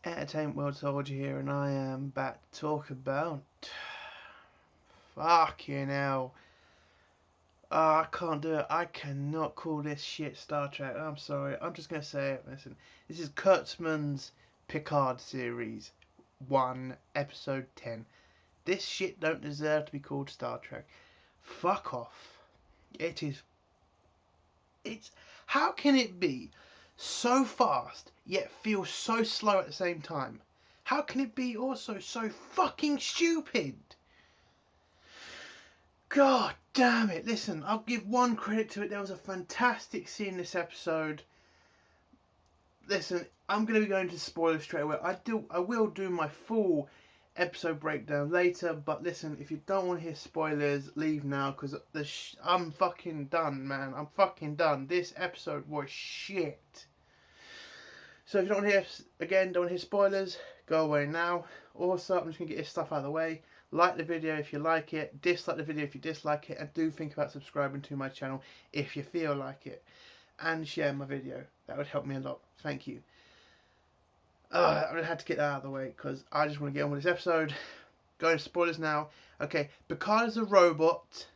Entertainment World Soldier here, and I am back to talk about fucking hell. I can't do it. I cannot call this shit Star Trek. I'm sorry. I'm just gonna say it. Listen, this is Kurtzman's Picard series 1, episode 10. This shit don't deserve to be called Star Trek. Fuck off. It is. It's. How can it be so fast yet feel so slow at the same time? How can it be also so fucking stupid? God damn it. Listen, I'll give one credit to it. There was a fantastic scene in this episode. Listen, I'm going to be going to spoilers straight away. I will do my full episode breakdown later, but listen, if you don't want to hear spoilers, leave now, because I'm fucking done, man. I'm fucking done. This episode was shit. So if you don't want to hear, don't want to hear spoilers, go away now. Also, I'm just going to get this stuff out of the way. Like the video if you like it, dislike the video if you dislike it, and do think about subscribing to my channel if you feel like it. And share my video. That would help me a lot. Thank you. I had to get that out of the way because I just want to get on with this episode. Going to spoilers now. Okay, Picard is a robot.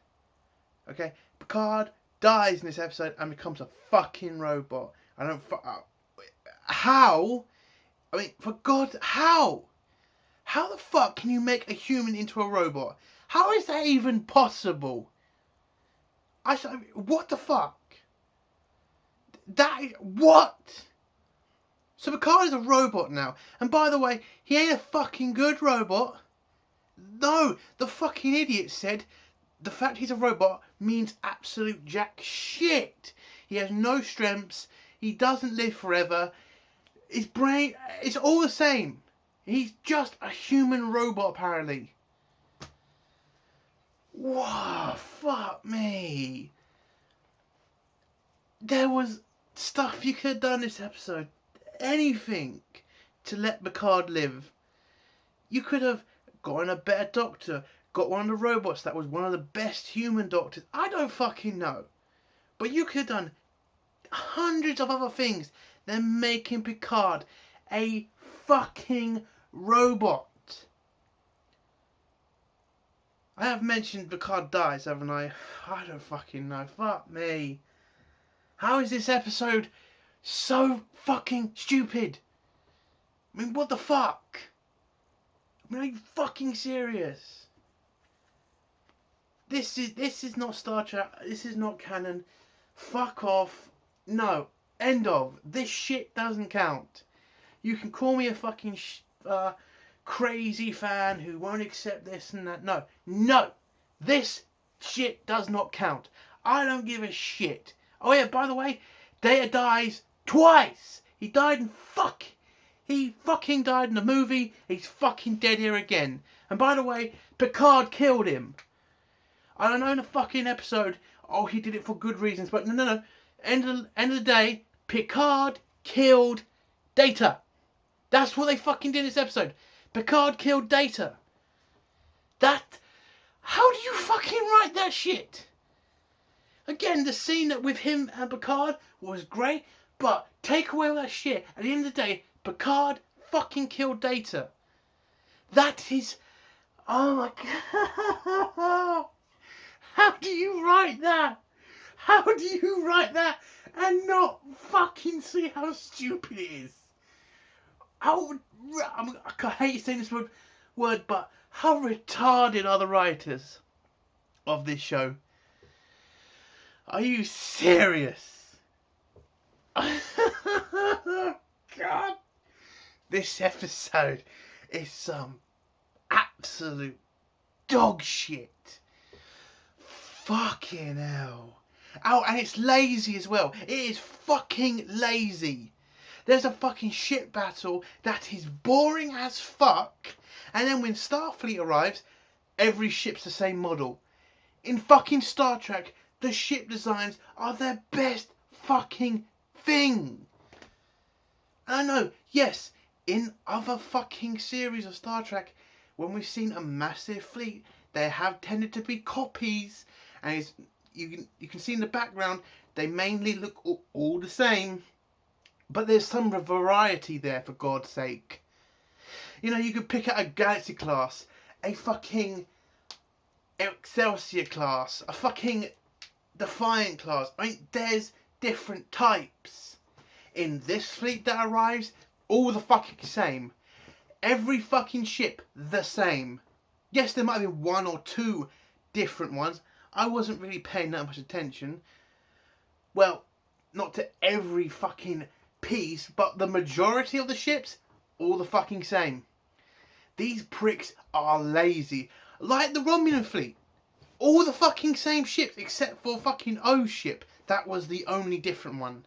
Okay, Picard dies in this episode and becomes a fucking robot. I don't how? I mean, for God, how? How the fuck can you make a human into a robot? How is that even possible? What the fuck? What? So Picard is a robot now. And by the way, he ain't a fucking good robot. No, the fucking idiot said the fact he's a robot means absolute jack shit. He has no strengths. He doesn't live forever. His brain, it's all the same. He's just a human robot, apparently. Wow, fuck me. There was stuff you could have done this episode. Anything to let Picard live. You could have gotten a better doctor. Got one of the robots that was one of the best human doctors. I don't fucking know. But you could have done hundreds of other things than making Picard a fucking robot. I have mentioned Picard dies, haven't I? I don't fucking know. Fuck me. How is this episode so fucking stupid? I mean, what the fuck? I mean, are you fucking serious? This is not Star Trek. This is not canon. Fuck off. No. End of. This shit doesn't count. You can call me a fucking crazy fan who won't accept this and that. No. No. This shit does not count. I don't give a shit. Oh yeah, by the way, Data dies twice. He fucking died in the movie. He's fucking dead here again. And by the way, Picard killed him. I don't know in the fucking episode, oh, he did it for good reasons, but no. End of the day, Picard killed Data. That's what they fucking did in this episode. Picard killed Data. How do you fucking write that shit? Again, the scene that with him and Picard was great, but take away all that shit. At the end of the day, Picard fucking killed Data. That is... Oh my god. How do you write that? How do you write that and not fucking see how stupid it is? I hate saying this word, but how retarded are the writers of this show? Are you serious? God. This episode is some absolute dog shit. Fucking hell. Oh, and it's lazy as well. It is fucking lazy. There's a fucking ship battle that is boring as fuck. And then when Starfleet arrives, every ship's the same model. In fucking Star Trek, the ship designs are their best fucking thing. And I know, yes, in other fucking series of Star Trek, when we've seen a massive fleet, they have tended to be copies. And you can see in the background, they mainly look all the same. But there's some variety there, for God's sake. You know, you could pick out a Galaxy class, a fucking Excelsior class, a fucking Defiant class. I mean, there's different types. In this fleet that arrives, all the fucking same. Every fucking ship the same. Yes, there might have been one or two different ones. I wasn't really paying that much attention. Well, not to every fucking piece, but the majority of the ships, all the fucking same. These pricks are lazy. Like the Romulan fleet. All the fucking same ships except for fucking O's ship. That was the only different one.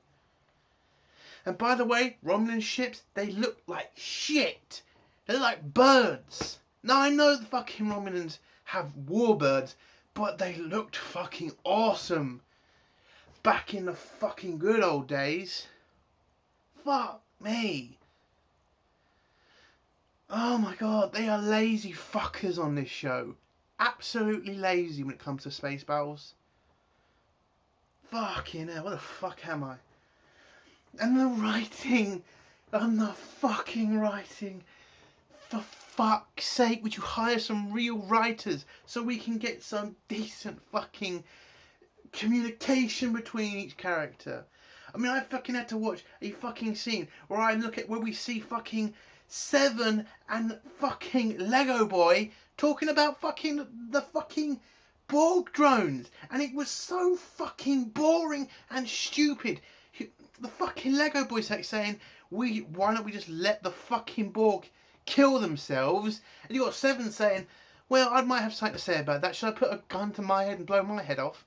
And by the way, Romulan ships, they look like shit. They look like birds. Now I know the fucking Romulans have warbirds, but they looked fucking awesome. Back in the fucking good old days. Fuck me. Oh my god, they are lazy fuckers on this show. Absolutely lazy when it comes to space battles. Fucking hell, what the fuck am I? And the writing. And the fucking writing. For fuck's sake, would you hire some real writers so we can get some decent fucking communication between each character? I mean, I fucking had to watch a fucking scene where we see fucking Seven and fucking Lego Boy talking about fucking the fucking Borg drones, and it was so fucking boring and stupid. The fucking Lego Boy saying, why don't we just let the fucking Borg kill themselves? And you got Seven saying, well, I might have something to say about that. Should I put a gun to my head and blow my head off?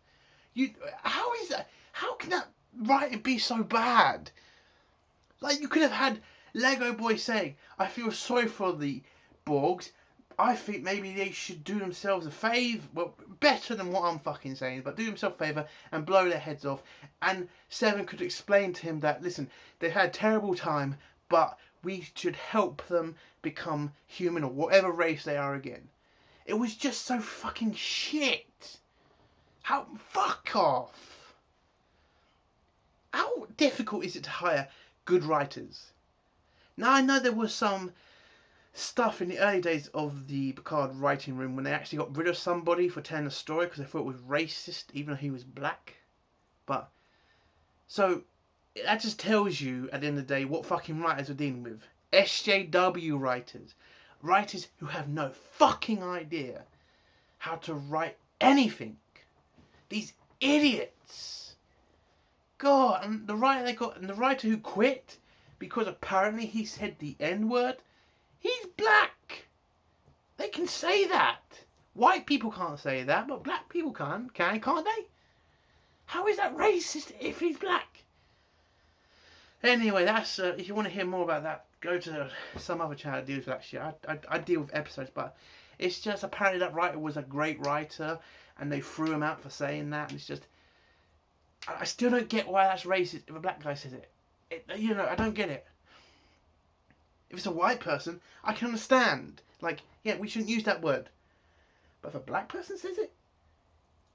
How is that? How can that writing be so bad? Like, you could have had Lego Boy saying, I feel sorry for the Borgs. I think maybe they should do themselves a favour. Well, better than what I'm fucking saying, but do themselves a favour and blow their heads off. And Seven could explain to him that, listen, they've had a terrible time, but we should help them become human or whatever race they are again. It was just so fucking shit. Fuck off. How difficult is it to hire good writers? Now, I know there was some stuff in the early days of the Picard writing room when they actually got rid of somebody for telling a story because they thought it was racist, even though he was black. But, so, that just tells you, at the end of the day, what fucking writers we're dealing with. SJW writers. Writers who have no fucking idea how to write anything. These idiots. God, and the writer who quit because apparently he said the N-word, he's black. They can say that. White people can't say that, but black people can't they? How is that racist if he's black? Anyway, that's if you want to hear more about that, go to some other channel that deals with that shit. I deal with episodes, but it's just apparently that writer was a great writer, and they threw him out for saying that, and it's just, I still don't get why that's racist if a black guy says it. I don't get it. If it's a white person, I can understand. Like, yeah, we shouldn't use that word. But if a black person says it,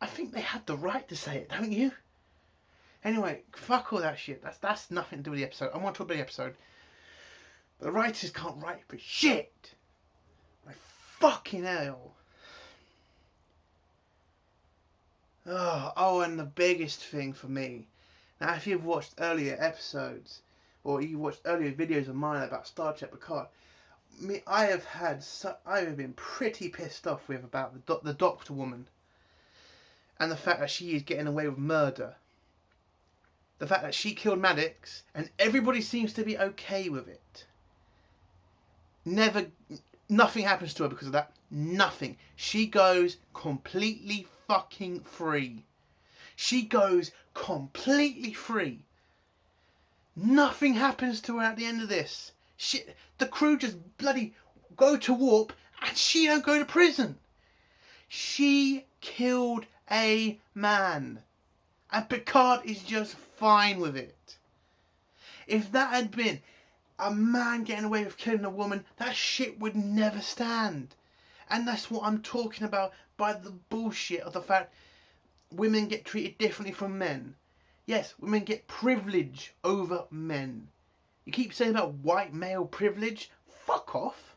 I think they have the right to say it, don't you? Anyway, fuck all that shit. That's nothing to do with the episode. I want to talk about the episode. But the writers can't write for shit. Like, fucking hell. Oh, and the biggest thing for me. Now, if you've watched earlier episodes, or you watched earlier videos of mine about Star Trek Picard, I have been pretty pissed off with about the Doctor woman, and the fact that she is getting away with murder. The fact that she killed Maddox, and everybody seems to be okay with it. Nothing happens to her because of that. Nothing. She goes completely fucking free. She goes completely free. Nothing happens to her at the end of this. The crew just bloody go to warp and she don't go to prison. She killed a man. And Picard is just fine with it. If that had been a man getting away with killing a woman, that shit would never stand. And that's what I'm talking about by the bullshit of the fact women get treated differently from men. Yes, women get privilege over men. You keep saying about white male privilege? Fuck off.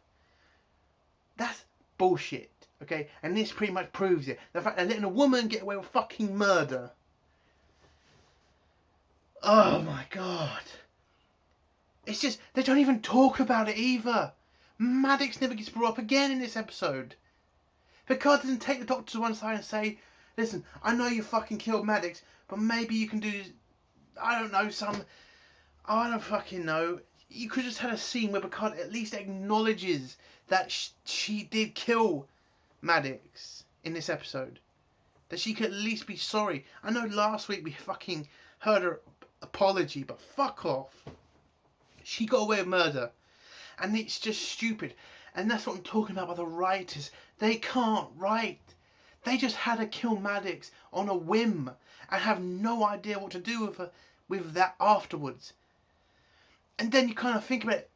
That's bullshit. Okay, and this pretty much proves it. The fact they're letting a woman get away with fucking murder. Oh my god. It's just, they don't even talk about it either. Maddox never gets brought up again in this episode. Picard doesn't take the Doctor to one side and say, listen, I know you fucking killed Maddox, but maybe you can do, I don't know, I don't fucking know. You could just have a scene where Picard at least acknowledges that she did kill Maddox in this episode. That she could at least be sorry. I know last week we fucking heard her apology, but fuck off. She got away with murder. And it's just stupid. And that's what I'm talking about by the writers. They can't write. They just had to kill Maddox on a whim and have no idea what to do with that afterwards. And then you kind of think about it.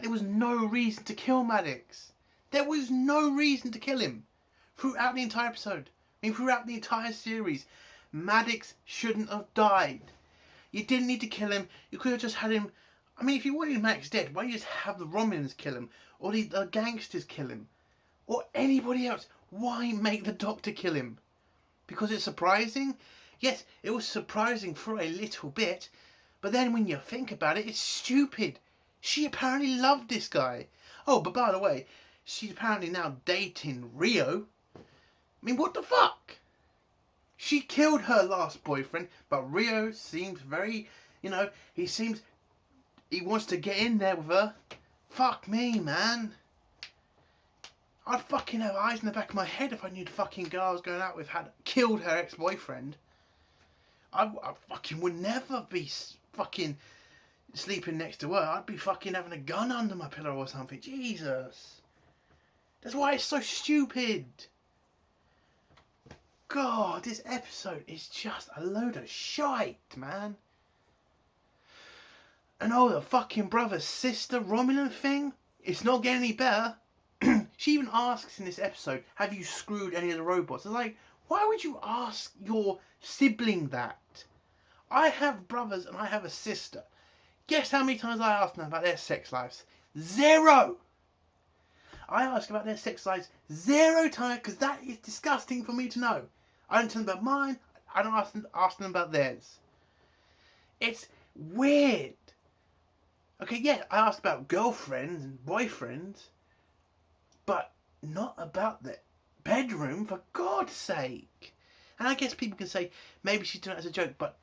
There was no reason to kill Maddox. There was no reason to kill him throughout the entire episode. I mean, throughout the entire series. Maddox shouldn't have died. You didn't need to kill him. You could have just had him. I mean, if you wanted Maddox dead, why don't you just have the Romulans kill him? Or the gangsters kill him? Or anybody else? Why make the Doctor kill him? Because it's surprising? Yes, it was surprising for a little bit. But then when you think about it, it's stupid. She apparently loved this guy. Oh, but by the way, she's apparently now dating Rio. I mean, what the fuck? She killed her last boyfriend, but Rio seems very, he wants to get in there with her. Fuck me, man. I'd fucking have eyes in the back of my head if I knew the fucking girl I was going out with had killed her ex-boyfriend. I fucking would never be fucking sleeping next to her. I'd be fucking having a gun under my pillow or something. Jesus. That's why it's so stupid. God, this episode is just a load of shite, man. And oh, the fucking brother-sister Romulan thing, it's not getting any better. She even asks in this episode, have you screwed any of the robots? It's like, why would you ask your sibling that? I have brothers and I have a sister. Guess how many times I ask them about their sex lives? 0! I ask about their sex lives 0 times because that is disgusting for me to know. I don't tell them about mine. I don't ask them about theirs. It's weird. Okay, yeah, I ask about girlfriends and boyfriends, but not about the bedroom, for God's sake. And I guess people can say, maybe she's doing it as a joke, but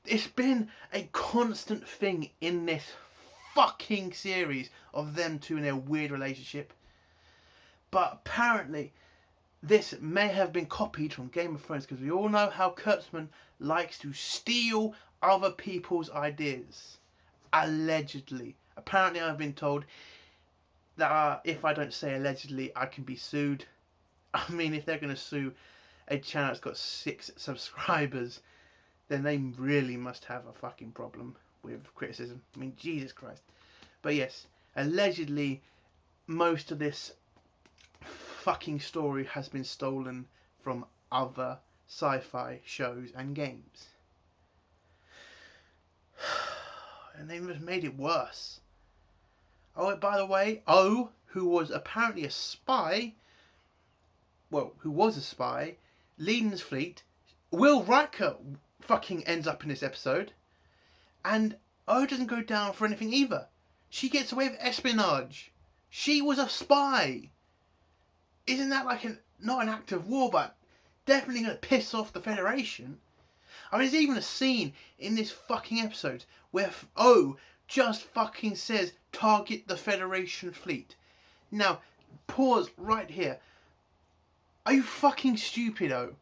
it's been a constant thing in this fucking series of them two in their weird relationship. But apparently, this may have been copied from Game of Thrones, because we all know how Kurtzman likes to steal other people's ideas. Allegedly. Apparently I've been told that if I don't say allegedly, I can be sued. I mean, if they're going to sue a channel that's got 6 subscribers, then they really must have a fucking problem with criticism. I mean, Jesus Christ. But yes, allegedly, most of this fucking story has been stolen from other sci-fi shows and games. And they've just made it worse. Oh, by the way, O, who was apparently a spy, leading his fleet, Will Riker fucking ends up in this episode, and O doesn't go down for anything either. She gets away with espionage. She was a spy. Isn't that like not an act of war, but definitely going to piss off the Federation? I mean, there's even a scene in this fucking episode where O just fucking says, target the Federation fleet. Now, pause right here. Are you fucking stupid, O?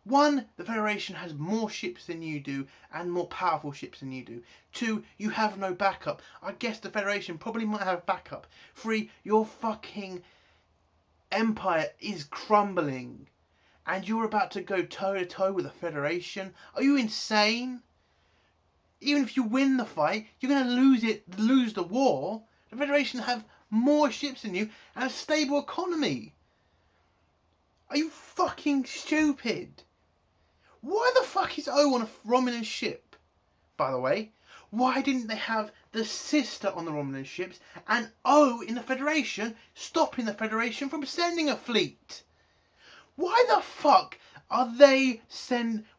1, the Federation has more ships than you do, and more powerful ships than you do. 2, you have no backup. I guess the Federation probably might have backup. 3, your fucking empire is crumbling. And you're about to go toe-to-toe with the Federation? Are you insane? Even if you win the fight, you're going to lose the war. The Federation have more ships than you and a stable economy. Are you fucking stupid? Why the fuck is O on a Romulan ship, by the way? Why didn't they have the sister on the Romulan ships, and O in the Federation, stopping the Federation from sending a fleet. Why the fuck are they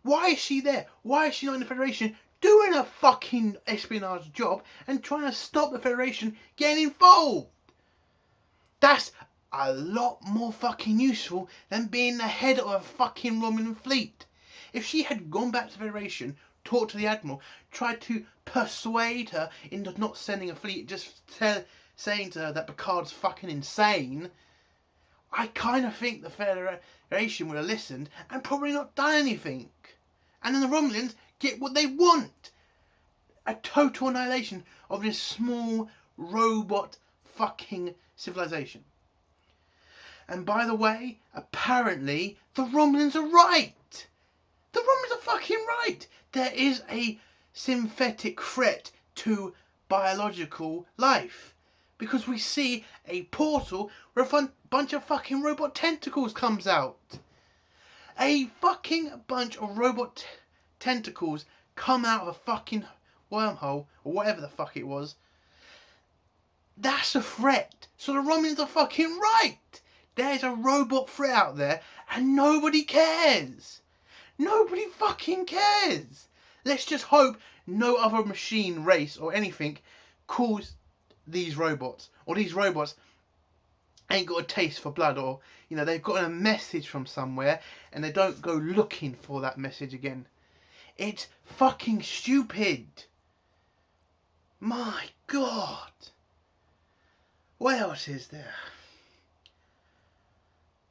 why is she there? Why is she not in the Federation doing a fucking espionage job and trying to stop the Federation getting involved? That's a lot more fucking useful than being the head of a fucking Romulan fleet. If she had gone back to the Federation, talked to the Admiral, tried to persuade her into not sending a fleet, just saying to her that Picard's fucking insane, I kind of think the Federation would have listened and probably not done anything. And then the Romulans get what they want. A total annihilation of this small robot fucking civilization. And by the way, apparently the Romulans are right. The Romulans are fucking right. There is a synthetic threat to biological life. Because we see a portal where a bunch of fucking robot tentacles comes out. A fucking bunch of robot tentacles come out of a fucking wormhole, or whatever the fuck it was. That's a threat. So the Romulans are fucking right. There's a robot threat out there and nobody cares. Nobody fucking cares. Let's just hope no other machine race or anything calls these robots. Or these robots ain't got a taste for blood, or they've got a message from somewhere and they don't go looking for that message again. It's fucking stupid. My God. What else is there?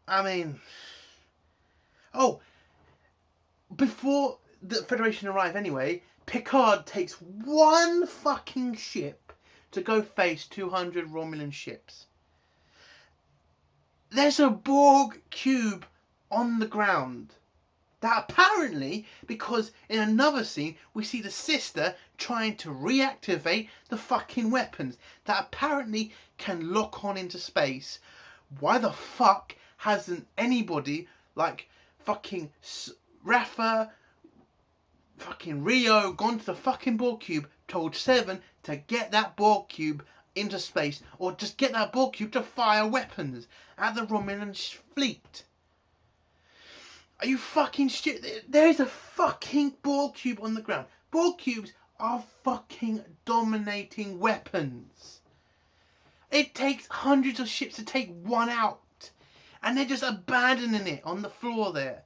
I mean, before the Federation arrive anyway, Picard takes one fucking ship to go face 200 Romulan ships. There's a Borg cube on the ground. That apparently, because in another scene we see the sister trying to reactivate the fucking weapons that apparently can lock on into space. Why the fuck hasn't anybody like fucking Rafa, fucking Rio gone to the fucking Borg cube, told Seven to get that Borg cube into space, or just get that Borg cube to fire weapons at the Romulan fleet? Are you fucking stupid? There's a fucking Borg cube on the ground. Borg cubes are fucking dominating weapons. It takes hundreds of ships to take one out. And they're just abandoning it on the floor there.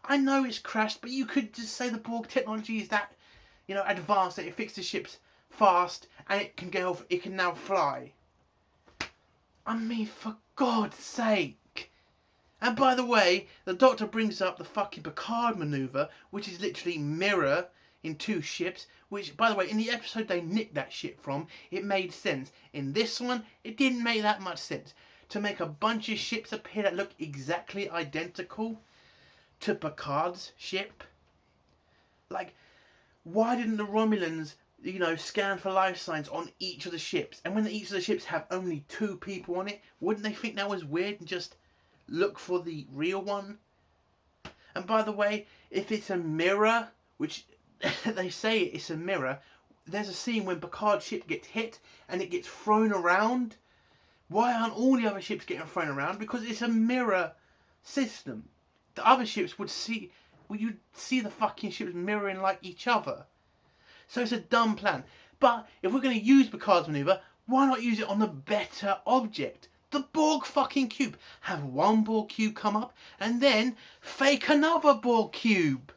I know it's crashed, but you could just say the Borg technology is that, advanced that it fixes ships fast and it can now fly. I mean, for God's sake. And by the way, the Doctor brings up the fucking Picard maneuver, which is literally mirror in two ships, which, by the way, in the episode they nicked that shit from, it made sense. In this one, it didn't make that much sense. To make a bunch of ships appear that look exactly identical to Picard's ship. Like, why didn't the Romulans, scan for life signs on each of the ships? And when each of the ships have only 2 people on it, wouldn't they think that was weird and just look for the real one? And by the way, if it's a mirror, which they say it's a mirror, there's a scene when Picard's ship gets hit and it gets thrown around. Why aren't all the other ships getting thrown around? Because it's a mirror system. The other ships you'd see the fucking ships mirroring like each other. So it's a dumb plan. But if we're going to use Picard's maneuver, why not use it on the better object? The Borg fucking cube. Have one Borg cube come up and then fake another Borg cube.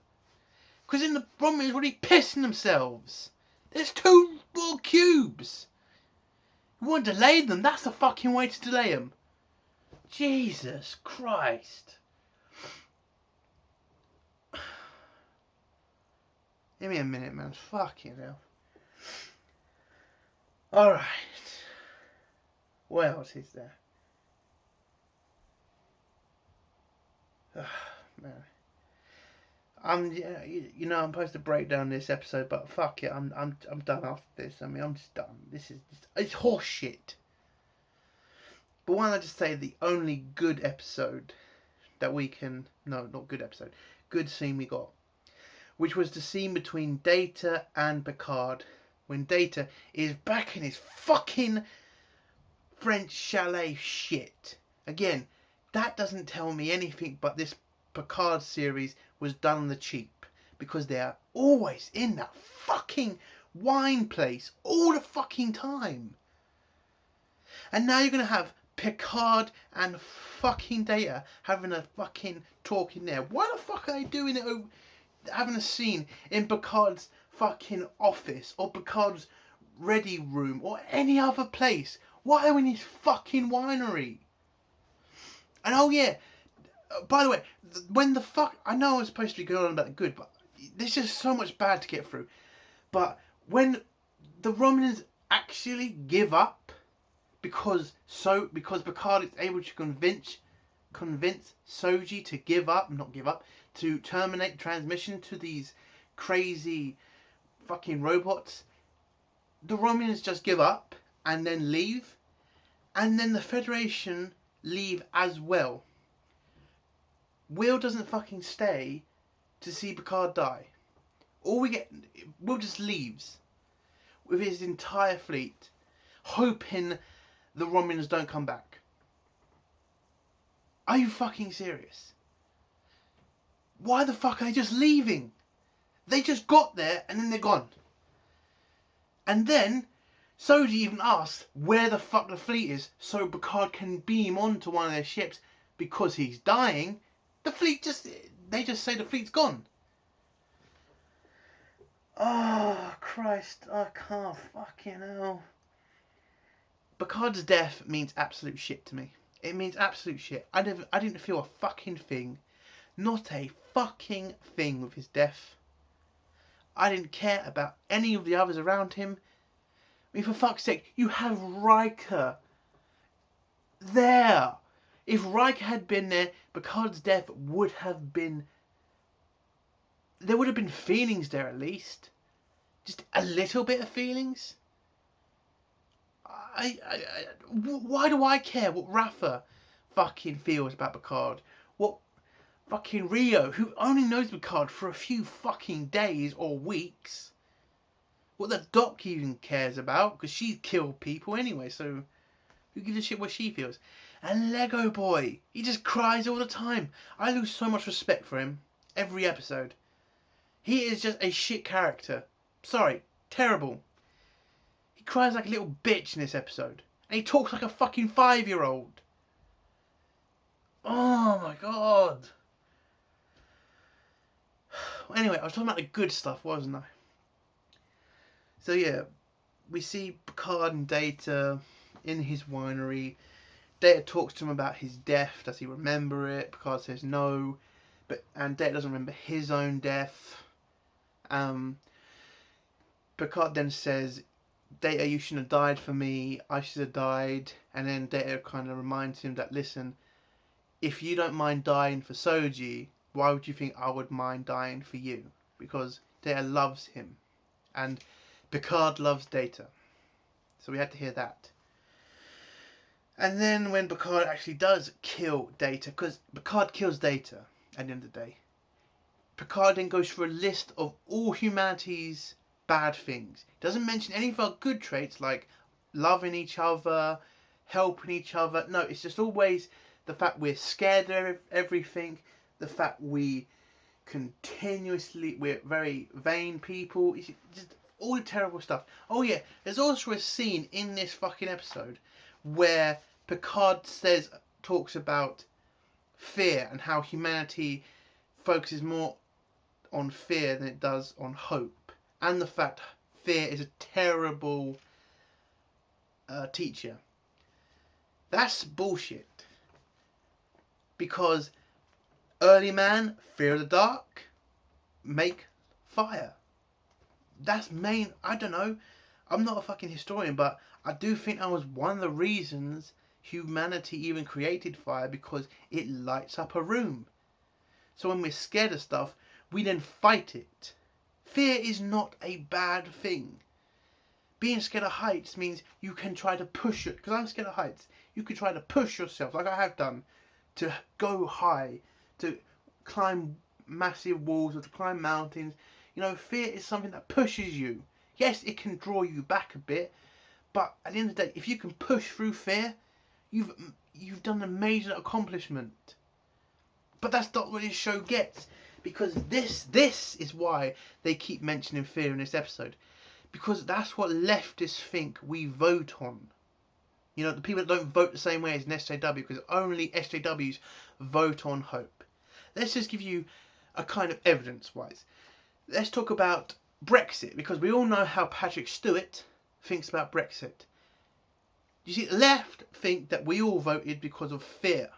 Because then the Romulans are already pissing themselves. There's 2 Borg cubes. You want to delay them? That's the fucking way to delay them. Jesus Christ. Give me a minute, man. Fucking hell. Alright. What else is there? Man. I'm supposed to break down this episode, but fuck it, I'm done after this. I mean, I'm just done. It's horse shit. But why don't I just say the only good episode that we can, no, not good episode, good scene we got, which was the scene between Data and Picard when Data is back in his fucking French chalet shit. Again, that doesn't tell me anything but this Picard series was done on the cheap, because they are always in that fucking wine place all the fucking time. And now you're going to have Picard and fucking Data having a fucking talk in there. Why the fuck are they doing it, having a scene in Picard's fucking office or Picard's ready room or any other place? Why are we in his fucking winery? And oh yeah, by the way, when the fuck, I know I was supposed to be going on about the good, but there's just so much bad to get through. But when the Romulans actually give up, because Picard is able to convince Soji to terminate transmission to these crazy fucking robots, the Romulans just give up and then leave, and then the Federation leave as well. Will doesn't fucking stay to see Picard die. Will just leaves with his entire fleet, hoping the Romulans don't come back. Are you fucking serious? Why the fuck are they just leaving? They just got there and then they're gone. And then Soji even asks where the fuck the fleet is so Picard can beam onto one of their ships because he's dying. They just say the fleet's gone. Oh, Christ, I can't fucking hell. Picard's death means absolute shit to me. It means absolute shit. I didn't feel a fucking thing. Not a fucking thing with his death. I didn't care about any of the others around him. I mean, for fuck's sake, you have Riker there. If Riker had been there, Picard's death would have been... There would have been feelings there at least. Just a little bit of feelings. Why do I care what Rafa fucking feels about Picard? What fucking Rio, who only knows Picard for a few fucking days or weeks. What the Doc even cares about, because she's killed people anyway, so who gives a shit what she feels? And Lego Boy, he just cries all the time. I lose so much respect for him every episode. He is just a shit character. Sorry, terrible. He cries like a little bitch in this episode. And he talks like a fucking 5-year-old. Oh my god. Anyway, I was talking about the good stuff, wasn't I? So yeah, we see Picard and Data in his winery. Data talks to him about his death. Does he remember it? Picard says no. And Data doesn't remember his own death. Picard then says, Data, you shouldn't have died for me. I should have died. And then Data kind of reminds him that, listen, if you don't mind dying for Soji, why would you think I would mind dying for you? Because Data loves him. And Picard loves Data. So we had to hear that. And then when Picard actually does kill Data, because Picard kills Data at the end of the day, Picard then goes through a list of all humanity's bad things. He doesn't mention any of our good traits like loving each other, helping each other. No, it's just always the fact we're scared of everything, the fact we're very vain people. It's just all the terrible stuff. Oh yeah, there's also a scene in this fucking episode where Picard talks about fear and how humanity focuses more on fear than it does on hope, and the fact fear is a terrible teacher. That's bullshit. Because early man, fear of the dark, make fire. That's main. I don't know. I'm not a fucking historian, but I do think that was one of the reasons humanity even created fire, because it lights up a room. So when we're scared of stuff, we then fight it. Fear is not a bad thing. Being scared of heights means you can try to push it. Because I'm scared of heights. You can try to push yourself, like I have done, to go high, to climb massive walls or to climb mountains. You know, fear is something that pushes you. Yes, it can draw you back a bit, but at the end of the day, if you can push through fear, you've done an amazing accomplishment. But that's not what this show gets, because this is why they keep mentioning fear in this episode, because that's what leftists think we vote on. You know, the people that don't vote the same way as an SJW, because only SJWs vote on hope. Let's just give you a kind of evidence-wise. Let's talk about Brexit, because we all know how Patrick Stewart thinks about Brexit. You see, the left think that we all voted because of fear.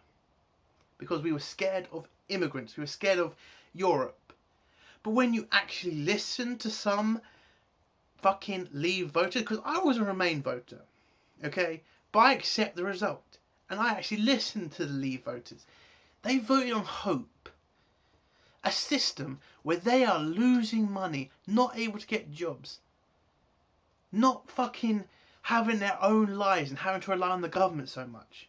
Because we were scared of immigrants. We were scared of Europe. But when you actually listen to some fucking Leave voters, because I was a Remain voter, okay? But I accept the result. And I actually listened to the Leave voters. They voted on hope. A system where they are losing money, not able to get jobs. Not fucking having their own lives and having to rely on the government so much.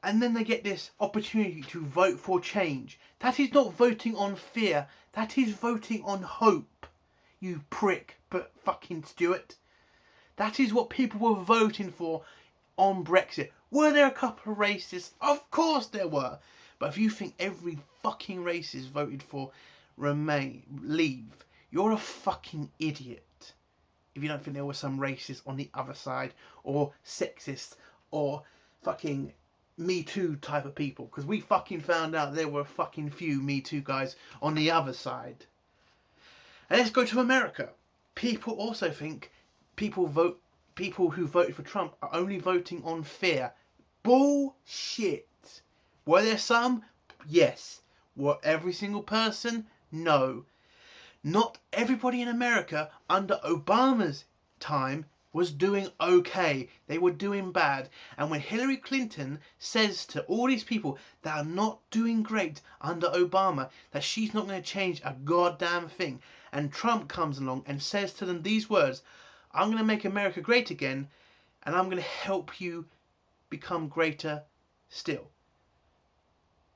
And then they get this opportunity to vote for change. That is not voting on fear. That is voting on hope. You prick, but fucking Stewart. That is what people were voting for on Brexit. Were there a couple of racists? Of course there were. But if you think every fucking racist voted for Leave, you're a fucking idiot. If you don't think there were some racists on the other side, or sexists, or fucking Me Too type of people, because we fucking found out there were a fucking few Me Too guys on the other side. And let's go to America. People also think people who voted for Trump are only voting on fear. Bullshit. Were there some? Yes. Were every single person? No. Not everybody in America under Obama's time was doing okay. They were doing bad. And when Hillary Clinton says to all these people that are not doing great under Obama that she's not going to change a goddamn thing, and Trump comes along and says to them these words, I'm going to make America great again, and I'm going to help you become greater still.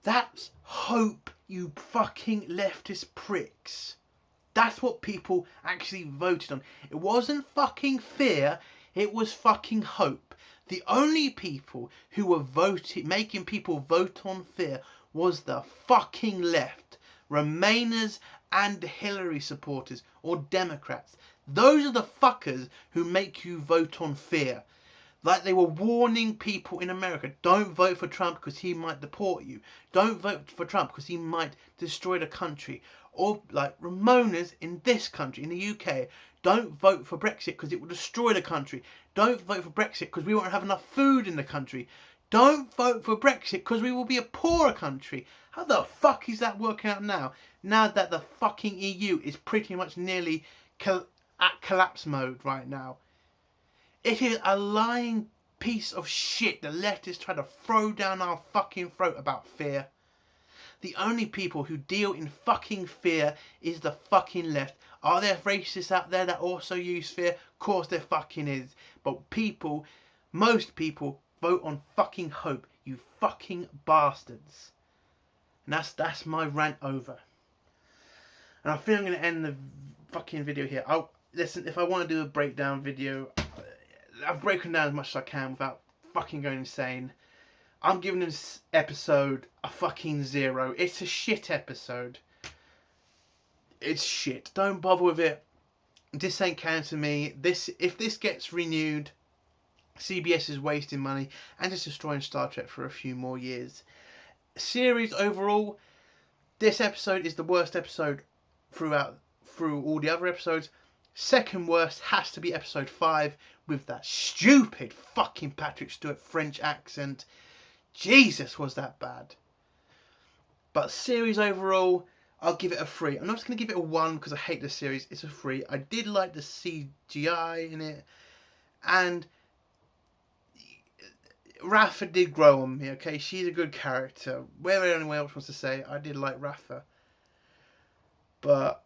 That's hope, you fucking leftist pricks. That's what people actually voted on. It wasn't fucking fear, it was fucking hope. The only people who were making people vote on fear was the fucking left. Remainers and Hillary supporters, or Democrats. Those are the fuckers who make you vote on fear. Like they were warning people in America, don't vote for Trump because he might deport you. Don't vote for Trump because he might destroy the country. Or like Ramonas in this country, in the UK, don't vote for Brexit because it will destroy the country. Don't vote for Brexit because we won't have enough food in the country. Don't vote for Brexit because we will be a poorer country. How the fuck is that working out now? Now that the fucking EU is pretty much nearly at collapse mode right now. It is a lying piece of shit the leftists try to throw down our fucking throat about fear. The only people who deal in fucking fear is the fucking left. Are there racists out there that also use fear? Of course there fucking is. But most people vote on fucking hope. You fucking bastards. And that's my rant over. And I think I'm going to end the fucking video here. Listen, if I want to do a breakdown video, I've broken down as much as I can without fucking going insane. I'm giving this episode a fucking 0. It's a shit episode. It's shit. Don't bother with it. This ain't canon to me. If this gets renewed, CBS is wasting money and just destroying Star Trek for a few more years. Series overall, this episode is the worst episode through all the other episodes. Second worst has to be episode 5 with that stupid fucking Patrick Stewart French accent. Jesus, was that bad. But series overall, I'll give it a 3. I'm not just going to give it a 1 because I hate the series. It's a 3. I did like the CGI in it. And Rafa did grow on me, okay? She's a good character. Whatever anyone else wants to say, I did like Rafa. But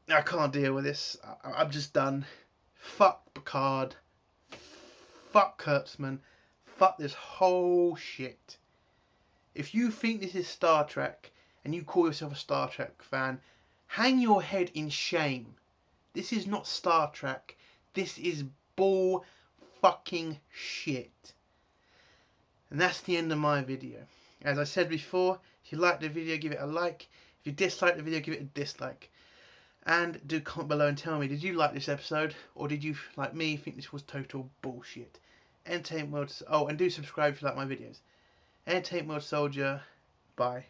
I can't deal with this. I'm just done. Fuck Picard. Fuck Kurtzman. Fuck this whole shit. If you think this is Star Trek and you call yourself a Star Trek fan, hang your head in shame. This is not Star Trek. This is bull fucking shit. And that's the end of my video. As I said before, if you like the video, give it a like. If you dislike the video, give it a dislike. And do comment below and tell me, did you like this episode? Or did you, like me, think this was total bullshit? Entertainment World... Oh, and do subscribe if you like my videos. Entertainment World Soldier. Bye.